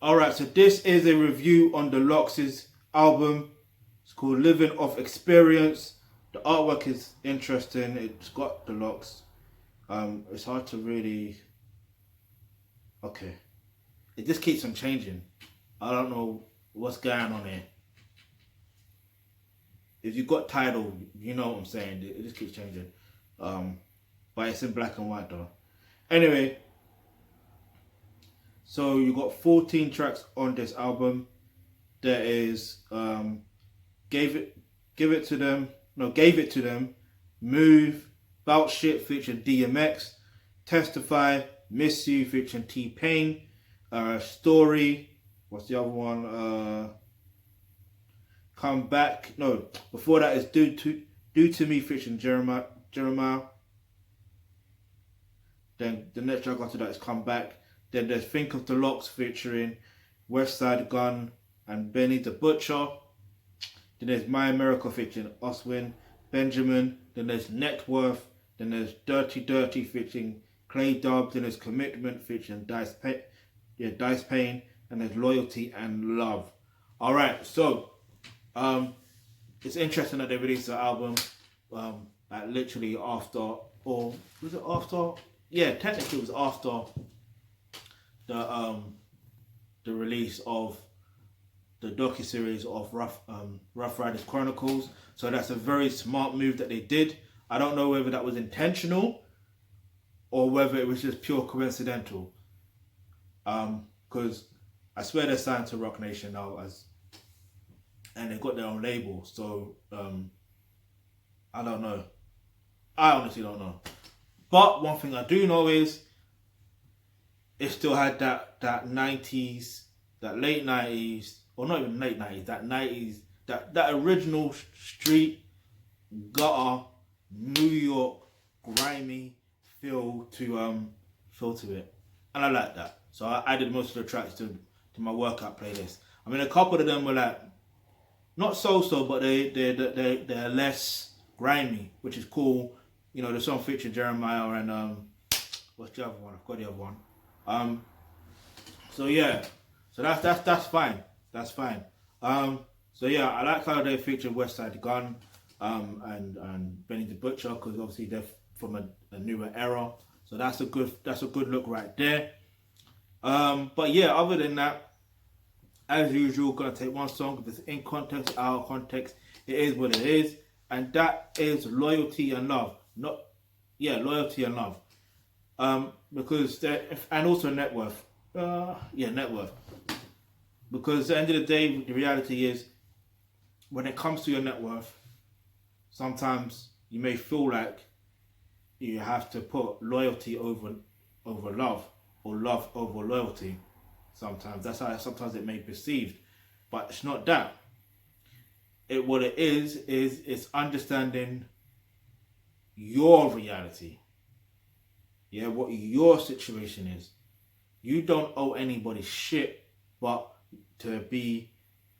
Alright, so this is a review on the LOX's album. It's called Living Off Xperience. The artwork is interesting. It's got the LOX. It's hard to really... Okay. It just keeps on changing. I don't know what's going on here. If you got title, you know what I'm saying. It just keeps changing. But it's in black and white though. Anyway, so you got 14 tracks on this album. There is Gave It to Them, Move, Bout Shit featuring DMX, Testify, Miss You featuring T-Pain, Story, what's the other one? Come Back. No, before that is Do To Me featuring Jeremiah. Then the next track after that is Come Back. Then there's Think of the LOX featuring Westside Gun and Benny the Butcher. Then there's My America featuring Oswin Benjamin. Then there's Net Worth. Then there's Dirty Dirty featuring Clay Dub. Then there's Commitment featuring Dice Payne. And there's Loyalty and Love. Alright, so it's interesting that they released the album like literally after, or was it after? Yeah, technically it was after the release of the docuseries of Rough Riders Chronicles. So that's a very smart move that they did. I don't know whether that was intentional or whether it was just pure coincidental. Because I swear they're signed to Rock Nation now and they've got their own label. So I don't know. I honestly don't know. But one thing I do know is it still had that 90s, that late 90s, or not even late 90s, that 90s, that original street, gutter, New York, grimy feel to it. And I like that. So I added most of the tracks to my workout playlist. I mean, a couple of them were like, not so, but they're less grimy, which is cool. You know, the song featuring Jeremiah and what's the other one? I've got the other one. So yeah, so that's fine. That's fine. So yeah, I like how they featured Westside Gun and Benny the Butcher, because obviously they're from a newer era. So that's a good look right there. But yeah, other than that, as usual, gonna take one song. If it's in context, out of context, it is what it is, and that is Loyalty and Love. Loyalty and Love. Because and also Net Worth. Net Worth. Because at the end of the day, the reality is, when it comes to your net worth, sometimes you may feel like you have to put loyalty over love, or love over loyalty. Sometimes that's how sometimes it may be perceived, but it's not that. What it is it's understanding your reality. Yeah, what your situation is. You don't owe anybody shit, but to be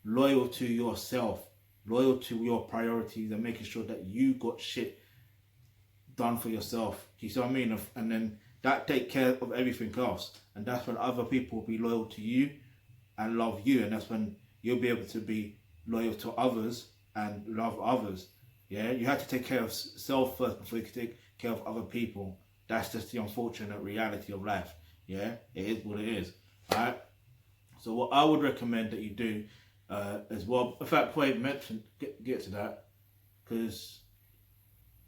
loyal to yourself, loyal to your priorities, and making sure that you got shit done for yourself. You see what I mean? And then that take care of everything else. And that's when other people will be loyal to you and love you. And that's when you'll be able to be loyal to others and love others. Yeah, you have to take care of self first before you can take care of other people. That's just the unfortunate reality of life. Yeah, it is what it is. Alright? So what I would recommend that you do as well, in fact, before I mention, get to that, because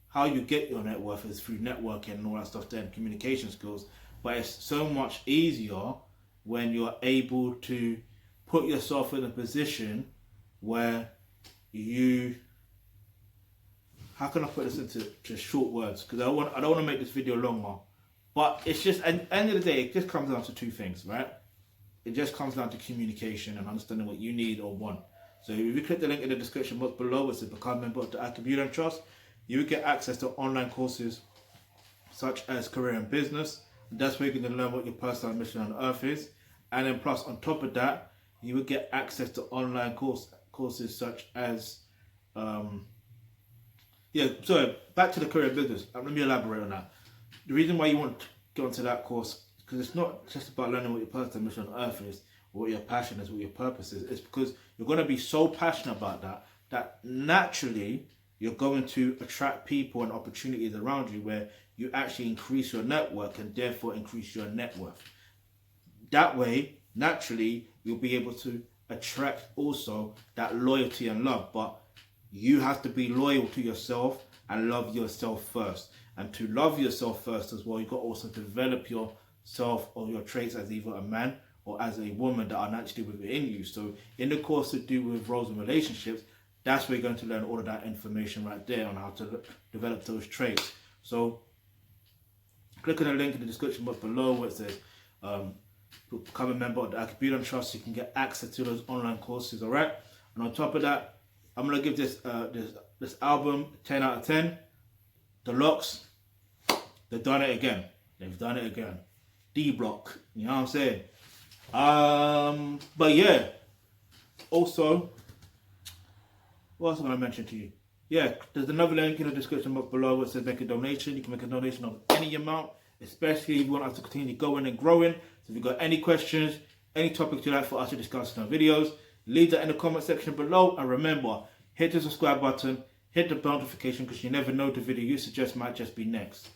how you get your net worth is through networking and all that stuff there, and communication skills. But it's so much easier when you're able to put yourself in a position where you, how can I put this into just short words? Because I don't want to make this video longer. But it's just, at the end of the day, it just comes down to two things, right? It just comes down to communication and understanding what you need or want. So if you click the link in the description box below, it's to become a member of the Thealkebulantrust, you will get access to online courses such as career and business. And that's where you're going to learn what your personal mission on earth is. And then plus, on top of that, you will get access to online courses such as, back to the career and business. Let me elaborate on that. The reason why you want to go into that course, because it's not just about learning what your personal mission on earth is, or what your passion is, what your purpose is. It's because you're going to be so passionate about that naturally you're going to attract people and opportunities around you where you actually increase your network and therefore increase your net worth. That way, naturally, you'll be able to attract also that loyalty and love. But you have to be loyal to yourself and love yourself first. And to love yourself first as well, you've got to also develop yourself or your traits as either a man or as a woman that are naturally within you. So in the course to do with roles and relationships, that's where you're going to learn all of that information right there on how to develop those traits. So click on the link in the description box below where it says become a member of the Thealkebulantrust. You can get access to those online courses, all right? And on top of that, I'm going to give this album 10 out of 10. The LOX, they've done it again. They've done it again. D-Block, you know what I'm saying? But yeah, also, what else am I going to mention to you? Yeah, there's another link in the description box below where it says make a donation. You can make a donation of any amount, especially if you want us to continue going and growing. So if you've got any questions, any topics you'd like for us to discuss in our videos, leave that in the comment section below. And remember, hit the subscribe button, hit the bell notification, because you never know, the video you suggest might just be next.